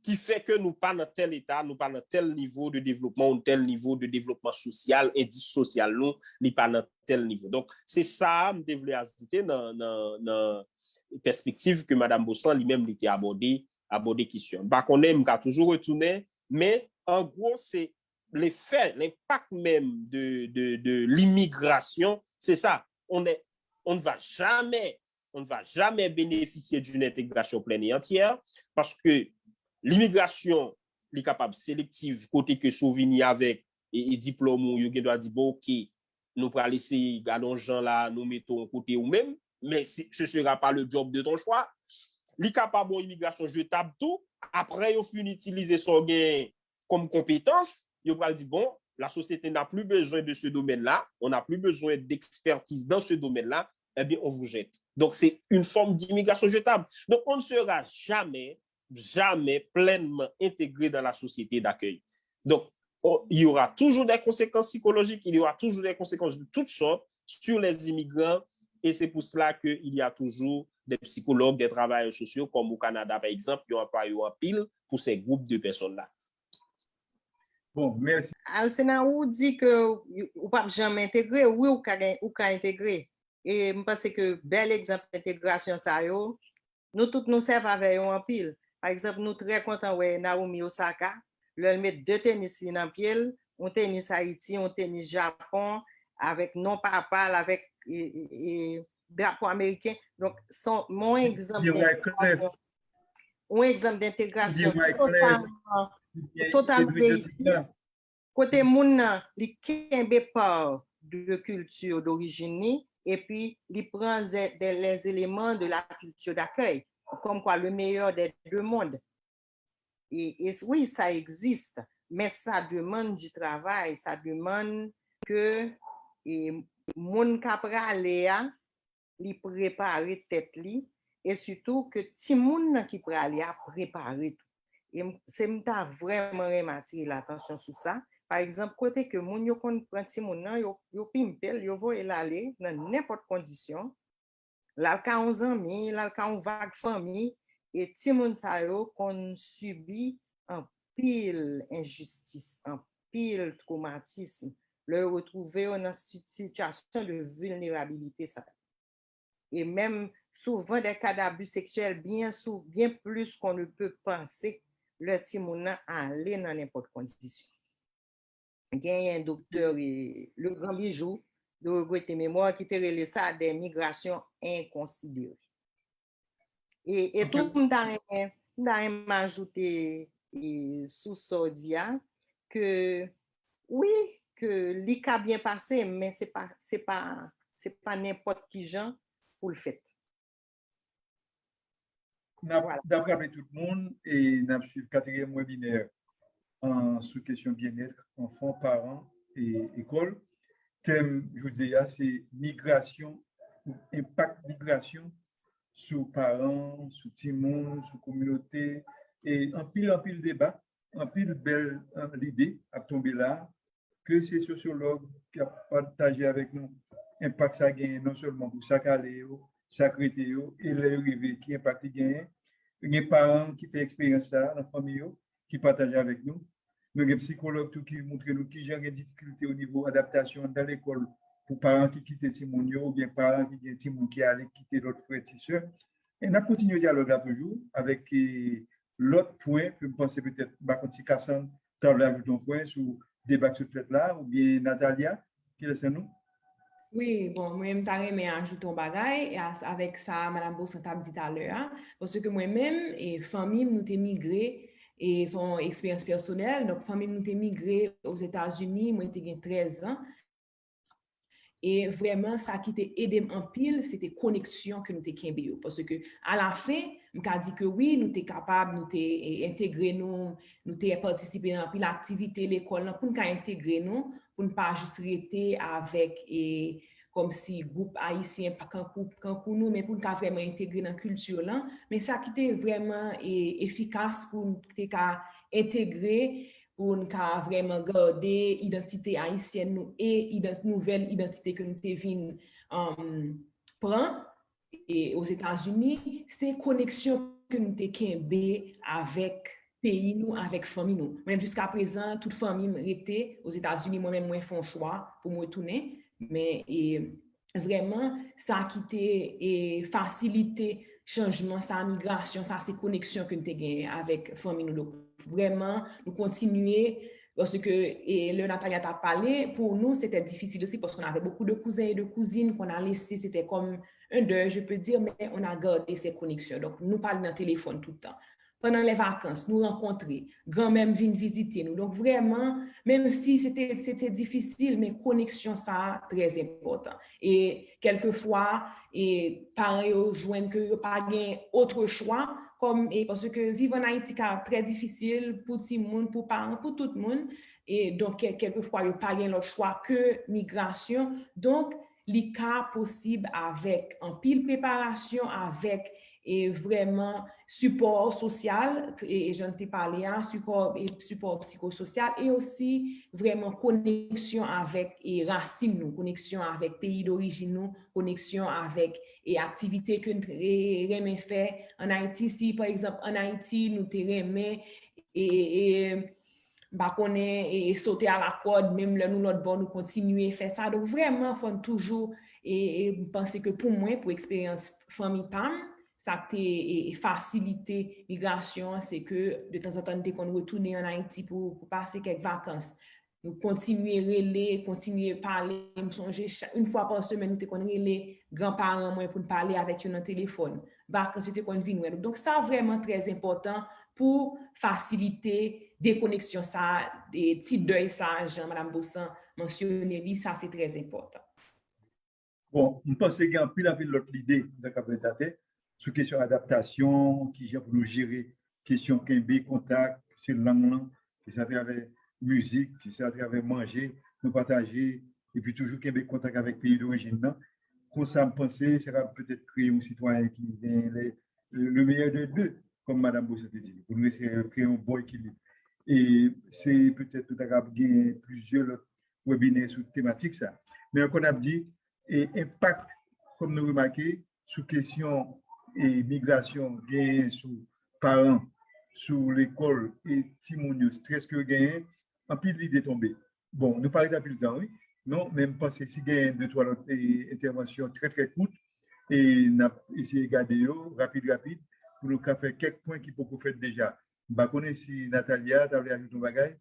qui fait que nous pas dans tel état, nous pas dans tel niveau de développement, ou tel niveau de développement social, indice social, nous pas dans tel niveau. Donc, c'est ça, je voulais ajouter dans la perspective que Mme Bossan lui-même était abordé question. Bah, qu'on aime qu'à toujours retourner, mais en gros, c'est l'effet, l'impact même de l'immigration, c'est ça. On ne va jamais bénéficier d'une intégration pleine et entière parce que l'immigration est capable sélective côté que souvenir avec et diplôme ou il doit dire bon OK nous pour laisser gardons gens là nous mettons côté ou même mais ce sera pas le job de ton choix li capable bon immigration jetable tout après il faut utiliser son gain comme compétence il va dire bon la société n'a plus besoin de ce domaine là on n'a plus besoin d'expertise dans ce domaine là eh bien on vous jette donc c'est une forme d'immigration jetable donc on ne sera jamais pleinement intégré dans la société d'accueil. Donc, il y aura toujours des conséquences psychologiques, il y aura toujours des conséquences de toutes sortes sur les immigrants et c'est pour cela qu'il y a toujours des psychologues, des travailleurs sociaux comme au Canada, par exemple, qui ont employé en pile pour ces groupes de personnes-là. Bon, merci. Alcena, ou dit que ou pas jamais intégré, oui, ou ka intégré. Et je pense que bel exemple d'intégration, ça yo, nous tous nous servons avec en pile. Par exemple, nous très contents de Naomi Osaka. Elle met 2 tennis dans le pied, un tennis Haïti, un tennis Japon, avec non papa, avec drapeau américain. Donc, mon exemple d'intégration, totalement réussi. Côté moun, li kembe part de culture d'origine et puis il prend les éléments de la culture d'accueil. Comme quoi le meilleur des deux mondes. Et oui, ça existe, mais ça demande du travail, ça demande que moun kapra léa li préparer tête li et surtout que ti moun qui prale a préparer tout. Et c'est m'ta vraiment remarqué l'attention sur ça. Par exemple, côté que moun yo kon prend ti moun nan yo pimpel, yo voye l'aller dans n'importe condition. Là, quand on amis, là, quand on vague famille, et ti moun sa yo qu'on subit un pile injustice, un pile traumatisme, le retrouver en situation de vulnérabilité. Ça. Et même souvent des cas d'abus sexuels, bien plus qu'on ne peut penser, le ti moun nan aller dans n'importe condition. Il y a un docteur, le grand bijou, de regretter mémoire qui te relé ça des migrations inconsidérées. Et tout le monde a ajouté sous Sordia que oui, que l'ICA bien passé, mais c'est pas n'importe qui gens pour le fait. D'après tout le monde, et nous suivons le 4e webinaire en sous-question bien-être, enfants, parents et école. Thème, je vous dis, c'est migration, impact migration sur parents, sur timon, sur communauté, et en pile débat, en pile belle l'idée à tomber là, que ces sociologues qui ont partagé avec nous impact ça gagne non seulement pour ça caler, ça créer et les arrivés qui impact gagne, les parents qui font expérience ça, la famille qui partagent avec nous. Nous avons des psychologues qui montrent nous qui j'ai des difficultés au niveau adaptation dans l'école pour parents qui quittent Timonio ou bien parents qui quittent Timon qui allaient quitter l'autre frère et soeur. Et on a continué le dialogue là toujours avec l'autre point que je pensais peut-être, si Cassandre travaille ton point sur le débat sur ce là, ou bien Natalia, qui est nous? Oui, bon, moi-même, je vais ajouter un bagage avec ça, Mme Bossan t'a dit tout à l'heure, parce que moi-même, et famille, nous t'ai migré, et son expérience personnelle, donc famille, nous t'ai migré aux États-Unis, moi, j'ai 13 ans, et vraiment, ça qui t'a aidé en pile, c'était connexion que nous t'ai kimbé. Parce que à la fin, je dit que oui, nous t'es capable, nous t'es intégré nous t'es participé dans pile activité l'école pour nous intégrer nous, pour ne pas juste rester avec et comme si groupe haïtien pas quand pour nous mais pour nous vraiment intégrer dans la culture là, mais ça qui était vraiment efficace pour nous intégrer pour nous vraiment garder l'identité haïtienne nous et nouvelle identité que nous devons prendre et aux États-Unis, c'est connexion que nous avons avec pays nous, avec famille nous. Même jusqu'à présent, toute famille était aux États-Unis, moi-même, moi, font choix pour me retourner, mais vraiment, ça a quitté et facilité changement, sa migration, ça c'est connexion que nous avons avec famille nous. Donc, vraiment, nous continuer parce que le Natalia t'a parlé, pour nous, c'était difficile aussi parce qu'on avait beaucoup de cousins et de cousines qu'on a laissés, c'était comme un deuil, je peux dire, mais on a gardé ces connexions. Donc, nous parlons dans le téléphone tout le temps. Pendant les vacances, nous rencontrer, grand-mère vient visiter nous. Donc, vraiment, même si c'était difficile, mais connexion, ça, très important. Et quelquefois, parents joignent que n'y a pas autre choix, parce que vivre en Haïti, c'est très difficile pour tout le monde, pour parents, pour tout le monde. Et donc, quelquefois, il n'y a pas d'autre choix que migration. Donc, les cas possibles avec en pile préparation, avec et vraiment support social, et j'en ai parlé, support psychosocial, et aussi vraiment connexion avec et racines nous, connexion avec pays d'origine nous, connexion avec et activités que nous aimons faire en Haïti. Si par exemple en Haïti nous aimons bah qu'on est sauter à la corde, même là, nous, notre bord, nous continuer à faire ça. Donc, vraiment, il faut toujours penser que pour moi, pour l'expérience famille PAM, ça a facilité migration, c'est que de temps en temps, dès qu'on retourne en Haïti pour passer quelques vacances, nous continuer à relayer, continuer à parler, me songer une fois par semaine, nous avons les grands-parents pour parler avec eux dans le téléphone. Vacances, c'était qu'on vient. Donc, ça, vraiment très important pour faciliter des connexions, ça, des petits deuils, ça, Jean-Madame Bossan mentionné, ça, c'est très important. Bon, je pense qu'il y a pile à pile l'autre idée de la sur question d'adaptation, qui gère pour nous gérer, question Kembe, contact, c'est langue, qui c'est à travers musique, qui c'est à travers manger, nous partager, et puis toujours Kembe contact avec le pays d'origine. Comme ça, me penser, ça va peut-être créer un citoyen qui vient le meilleur de deux, comme Mme Bosset dit, pour nous essayer de créer un bon équilibre. Et c'est peut-être tout à l'heure plusieurs webinaires sur thématique ça. Mais on a dit, et impact, comme nous remarquons, sur question et migration, gain sur parents, sur l'école et timonio, stress que gain, en pile l'idée tombée. Bon, nous parlons d'un peu de temps, oui. Non, même parce que si gain deux, trois interventions très, très courtes, et nous avons essayé de garder rapide, pour nous faire quelques points qui peuvent faire déjà. Je ne sais pas si Natalia, tu avais ajouté un bagage.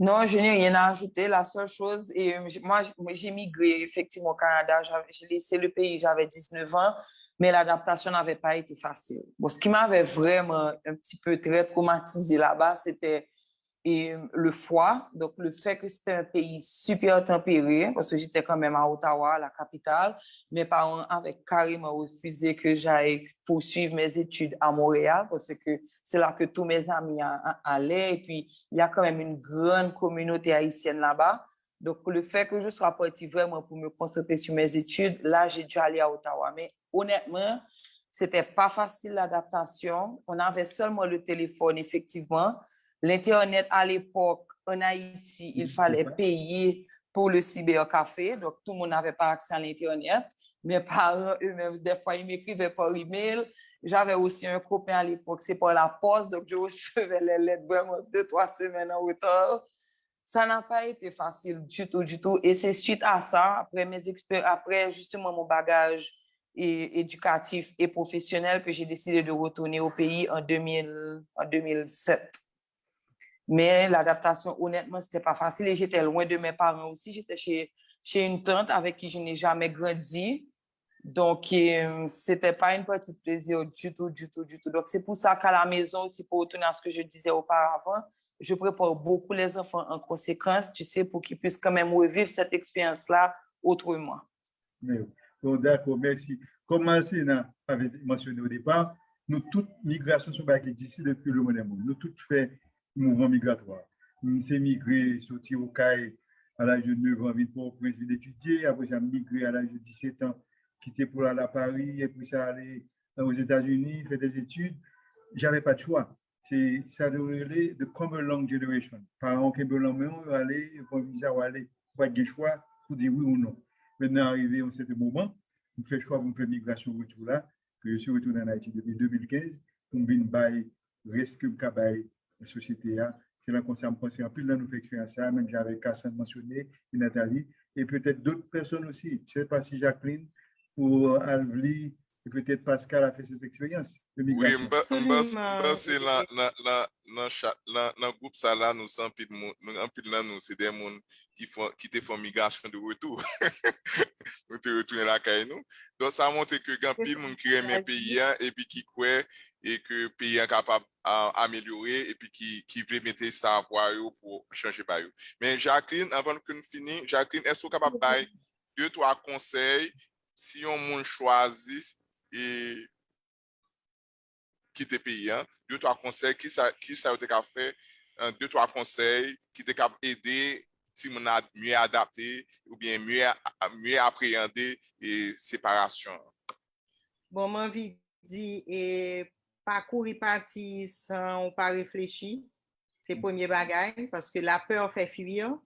Non, je n'ai rien à ajouter. La seule chose, et moi, j'ai migré effectivement au Canada. J'ai laissé le pays, j'avais 19 ans, mais l'adaptation n'avait pas été facile. Bon, ce qui m'avait vraiment un petit peu très traumatisé là-bas, c'était le froid. Donc, le fait que c'était un pays super tempéré, parce que j'étais quand même à Ottawa, la capitale, mes parents avaient carrément refusé que j'aille poursuivre mes études à Montréal, parce que c'est là que tous mes amis allaient. Et puis, il y a quand même une grande communauté haïtienne là-bas. Donc, le fait que je sois partie vraiment pour me concentrer sur mes études, là, j'ai dû aller à Ottawa. Mais honnêtement, c'était pas facile l'adaptation. On avait seulement le téléphone, effectivement. L'Internet, à l'époque, en Haïti, il fallait payer pour le cybercafé. Donc, tout le monde n'avait pas accès à l'Internet. Mes parents, eux-mêmes, des fois, ils m'écrivaient par email. J'avais aussi un copain à l'époque, c'est pour la poste, donc je recevais les lettres vraiment 2-3 semaines en retard. Ça n'a pas été facile du tout, du tout. Et c'est suite à ça, après justement mon bagage éducatif et professionnel, que j'ai décidé de retourner au pays en 2007. Mais l'adaptation, honnêtement, c'était pas facile et j'étais loin de mes parents aussi. J'étais chez une tante avec qui je n'ai jamais grandi. Donc, c'était pas une petite plaisir du tout, du tout, du tout. Donc, c'est pour ça qu'à la maison aussi, pour retourner à ce que je disais auparavant, je prépare beaucoup les enfants en conséquence, tu sais, pour qu'ils puissent quand même revivre cette expérience-là autrement. Bon, d'accord, merci. Comme Marcina avait mentionné au départ, nous toutes migrations sont d'ici depuis le moderne monde. Nous toutes fait mouvement migratoire. Nous sommes migrés, sortis au CAI à l'âge de 9 ans, pour étudier. Après, j'ai migré à l'âge de 17 ans, quitté pour aller à Paris, et puis ça aller aux États-Unis, faire des études. J'avais pas de choix. C'est ça de come along generation. Parents qui veulent aller, pour visa ou aller, pas de choix pour dire oui ou non. Maintenant, arrivé à un certain moment, je fais choix pour faire migration retour là, que je suis retourné en Haïti depuis 2015, pour venir bailler, reste que la société. C'est là qu'on s'est pensé en plus, là, nous fait expérience ça, même j'avais Cassandre mentionné, et Nathalie, et peut-être d'autres personnes aussi. Je ne sais pas si Jacqueline ou Alvli, et peut-être Pascal a fait cette expérience de migration. Oui, c'est dans le groupe ça là, nous sommes nous c'est des gens qui te font migration de retour. Nous te retourner la caille nous. Donc ça montre que quand pile monde qui aime un pays et puis qui croit et que le pays est capable d'améliorer et puis qui veut mettre ça à pour changer par eux. Mais Jacqueline, avant que nous finissions, Jacqueline, est-ce que vous êtes capable de 2-3 conseils si on monde choisit et quitter le pays, 2-3 conseils qui ça a fait, 2-3 conseils qui t'ont aider si on a mieux adapté ou bien mieux appréhender et séparation. Bon, moi, envie dit et parcourir parti sans pas réfléchir, c'est le premier bagage parce que la peur fait fuir,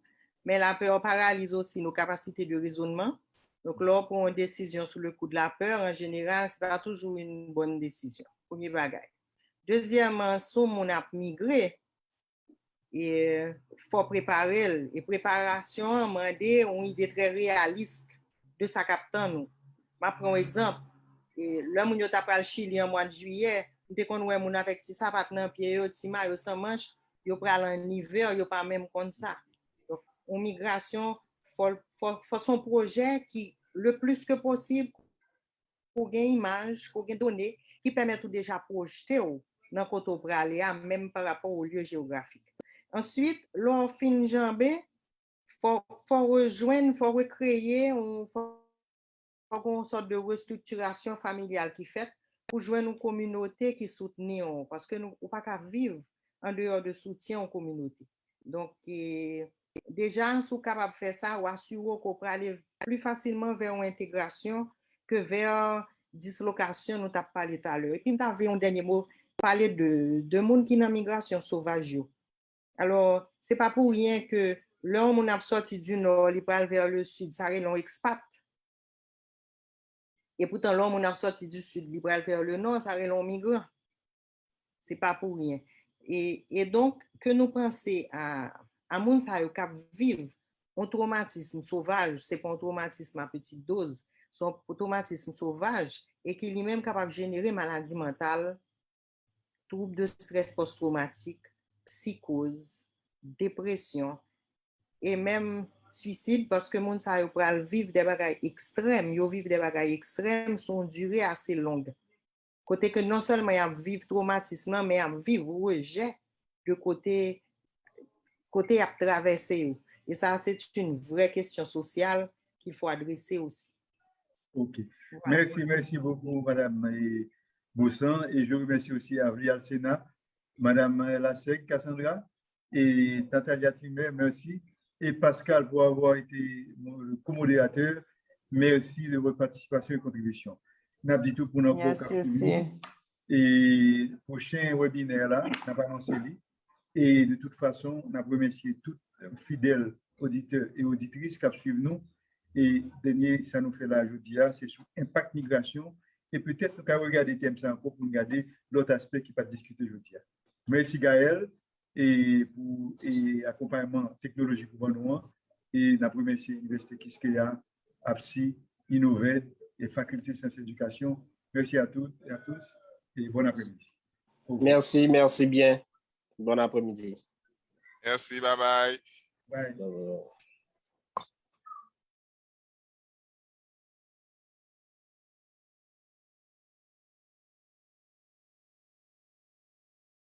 mais la peur paralyse aussi nos capacités de raisonnement. Donc, là, on prend une décision sous le coup de la peur, en général, ce n'est pas toujours une bonne décision. Premier bagage. Deuxièmement, si on a migré, il faut préparer. Et préparation, demander une idée très réaliste de sa captain. Nous. Je prends un exemple. Là, on a pris le Chili en mois de juillet. Dès qu'on a mon avec ça, pas dans pied, petit maillot sans manche, yo pral en hiver, yo pas même comme ça. Donc, en migration, faut son projet qui le plus que possible pour gagner image, pour gagner données qui permettent déjà projeter dans côté aller même par rapport au lieu géographique. Ensuite, l'on fin jambé, faut rejoindre, faut recréer, faut une sorte de restructuration familiale qui fait pour joindre une communauté qui soutient parce que nous ne pouvons pas vivre en dehors de soutien aux communautés. Donc, déjà, si vous êtes capable de faire ça, ou assurer qu'on peut aller plus facilement vers une intégration que vers dislocation, nous avons parlé tout à l'heure. Et puis, nous avons un dernier mot, parler de monde qui est en migration sauvage. Alors, ce n'est pas pour rien que l'homme on a sorti du nord, il parle vers le sud, ça est un expat. Et pourtant, l'homme on a sorti du sud, il parle vers le nord, ça est un migrant. Ce n'est pas pour rien. Et donc, que nous pensions à moun sa yo kap vivre un traumatisme sauvage, c'est pas un traumatisme à petite dose, c'est un traumatisme sauvage et qui lui-même capable de générer maladie mentale, troubles de stress post-traumatique, psychose, dépression et même suicide parce que moun sa yo pral vivre des bagages extrêmes, yo vivre des bagages extrêmes sont durées assez longues. Côté que non seulement y a vivre traumatisme, mais y a vivre rejet de côté à traverser. Et ça, c'est une vraie question sociale qu'il faut adresser aussi. OK. Voilà. Merci beaucoup, Madame Bossan. Et je remercie aussi Avli Alsena, Madame Lasek, Cassandra, et Natalia Timer, merci. Et Pascal pour avoir été le co-modérateur. Merci de votre participation et contribution. N'a dit tout pour notre Merci. Et prochain webinaire là, n'a pas annoncé. Et de toute façon, on a remercié tous fidèles auditeurs et auditrices qui suivent nous. Et dernier, ça nous fait là, je dis, c'est sur Impact Migration. et peut-être nous allons regarder thème ça encore pour regarder l'autre aspect qui va discuter aujourd'hui. Merci Gaël et pour accompagnement technologique pour nous et la première université Quisqueya, APSI, Innovate et Faculté de Sciences et Éducation. Merci à toutes et à tous et bon après-midi. Merci bien. Bon après-midi. Merci, bye bye. Bye.